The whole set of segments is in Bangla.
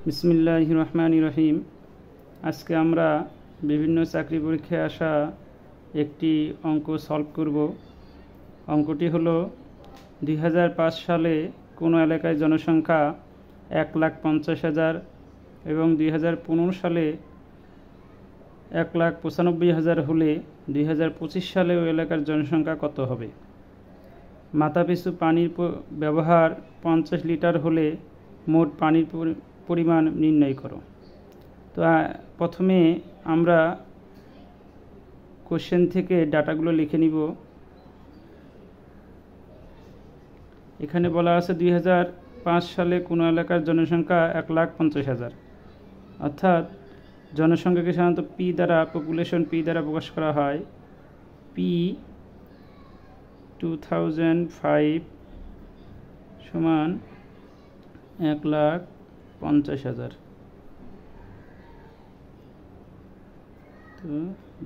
বিসমিল্লাহির রহমানির রহিম। আজকে আমরা বিভিন্ন চাকরি পরীক্ষায় আসা একটি অঙ্ক সলভ করব। অঙ্কটি হলো 2005 সালে কোনো এলাকায় জনসংখ্যা 1,50,000 এবং 2015 সালে 1,95,000 হলে 2025 সালে ওই এলাকার জনসংখ্যা কত হবে? মাথাপিছু পানির ব্যবহার 50 লিটার হলে মোট পানির পরিমাণ নির্ণয় করো। তো প্রথমে আমরা কোশ্চেন থেকে ডাটাগুলো লিখে নিব। এখানে বলা আছে 2005 সালে কোনো এলাকার জনসংখ্যা 1,50,000, অর্থাৎ জনসংখ্যাকে সাধারণত পি দ্বারা, পপুলেশন পি দ্বারা প্রকাশ করা হয়। পি 2005 সমান 1,50,000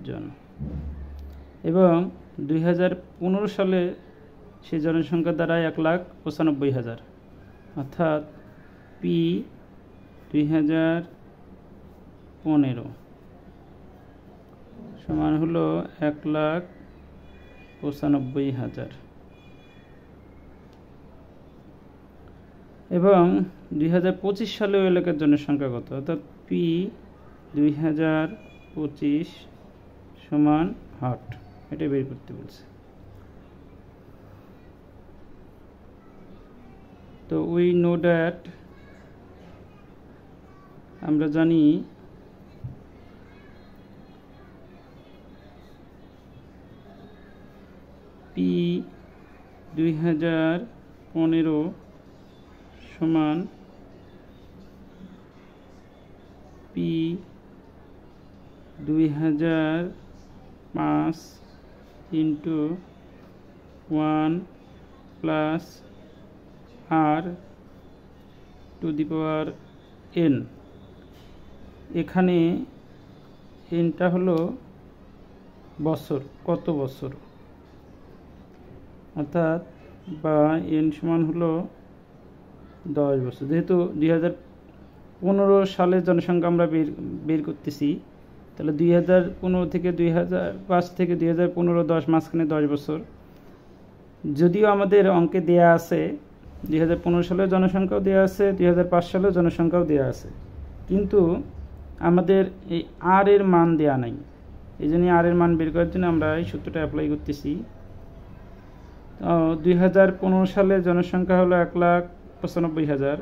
জন, এবং 2015 সালে সেই জনসংখ্যা দাঁড়ায় 1,95,000, অর্থাৎ পি 2015 সমান হলো 1,95,000। এবং 2025 সালে ওই এলাকার জনসংখ্যা কত, অর্থাৎ পি 2025 সমান হট, এটা বের করতে বলছে। তো উই নো দ্যাট, আমরা জানি পি 2015 সমান P 2005 into 1 plus r to the power n. এখানে এনটা হলো বছর, কত বছর, অর্থাৎ বা এন সমান হলো 10 বছর। যেহেতু 2015 সালের জনসংখ্যা আমরা বের করতেছি, তাহলে 2015 থেকে 2005 থেকে 2015, 10 মাঝখানে 10 বছর। যদিও আমাদের অঙ্কে দেয়া আছে 2015 সালের জনসংখ্যাও দেওয়া আছে, 2005 সালের জনসংখ্যাও দেওয়া আছে, কিন্তু আমাদের এই আর এর মান দেয়া নাই। এই জন্য আর এর মান বের করার জন্য আমরা এই সূত্রটা অ্যাপ্লাই করতেছি। 2015 সালের জনসংখ্যা হলো 1,95,000,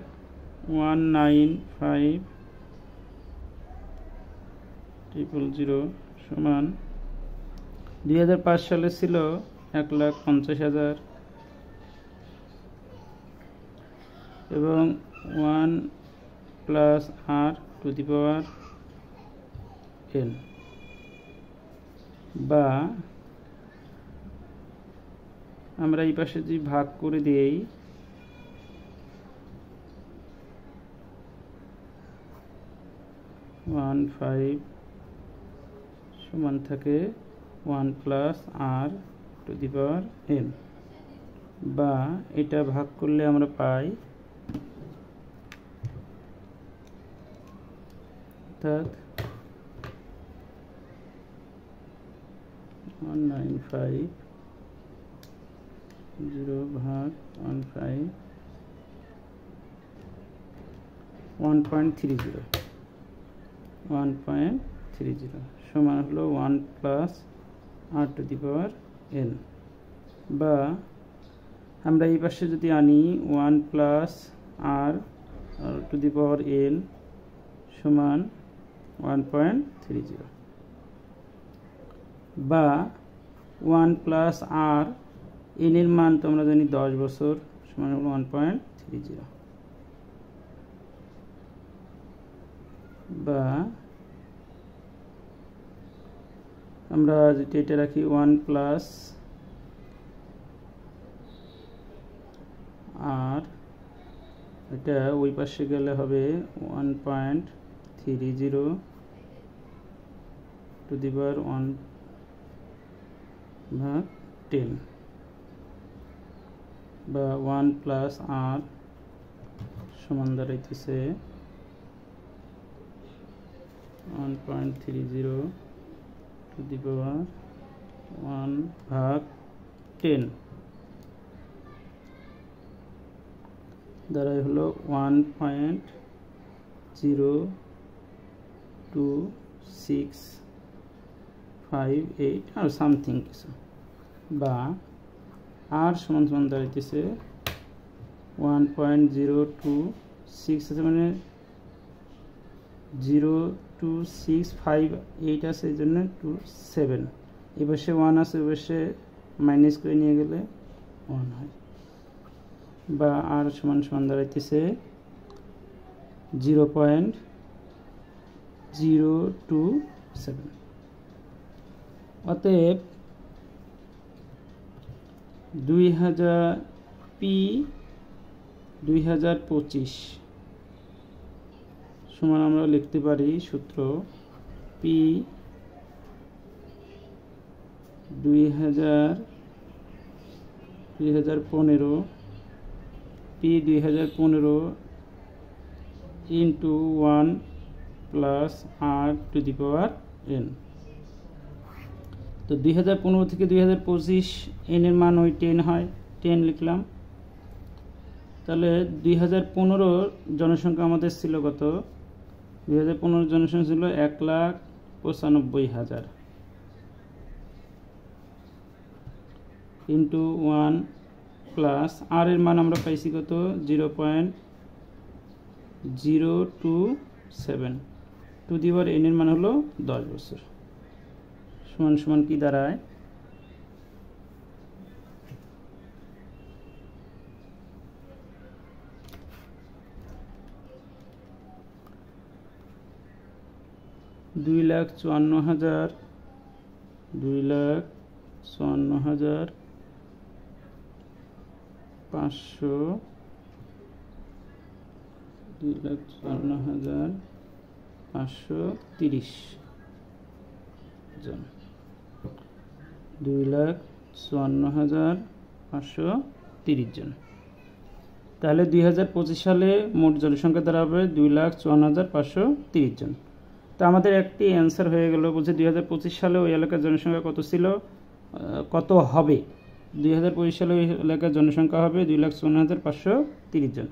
1,95,000 সমান 2005 সালে ছিল 1,50,000 এবং 1 plus r to the power n, বা আমরা এই পাশে যদি ভাগ করে দিই, 1,5 সমান থাকে 1 plus r to the power n, বা এটা ভাগ করলে আমরা পাই অর্থাৎ 1,950 ভাগ 1,5 1.30 সমান হলো 1 plus r to the power n, বা আমরা এই পাশে যদি আনি 1 plus r to the power n সমান 1.30, বা 1 প্লাস আর এন এর মান তো আমরা জানি 10 বছর, সমান হলো 1.30, বা আমরা যদি এটা রাখি 1 প্লাস আর, এটা ওই পাশে গেলে হবে 1.30 টু দি পাওয়ার 1 ভাগ 10, বা 1 প্লাস আর সমান দাঁড়াইতেছে 1.30 to the power 1/10 দ্বারাই হলো 1.0265 আর সামথিং কিছু, বা আর সমান সমান দাঁড়াইতেছে 1.0268 আছে, মানে 02658 আছে, এই জন্য 27, এই পাশে 1 আছে, ওই পাশে মাইনাস করে নিয়ে গেলে 1 হয়, বা আর সমান সমান দাঁড়াইতেছে 0.027। অতএব 2025 সমান আমরা লিখতে পারি সূত্র P 2015 into 1 plus r to the power n। তো 2015 থেকে 2025 n এর মান ওই 10 হয়, 10 লিখলাম। তাহলে 2015 জনসংখ্যা আমাদের ছিল কত? 2015 জনসংখ্যা ছিল 1,95,000 ইন্টু 1 প্লাস আর এর মান আমরা পাইছি কত? 0.027 টু দি পাওয়ার n এর মান হলো 10 বছর। সমান সমান কি দাঁড়ায়? দুই লাখ 2,54,530 জন, 2,54,530 জন। তাহলে 2025 সালে মোট জনসংখ্যা দাঁড়াবে 2,54,530 জন। তো আমাদের একটি অ্যান্সার হয়ে গেল। বলছে 2025 সালে ওই এলাকার জনসংখ্যা কত ছিল, কত হবে? 2025 সালে ওই এলাকার জনসংখ্যা হবে 2,54,530 জন।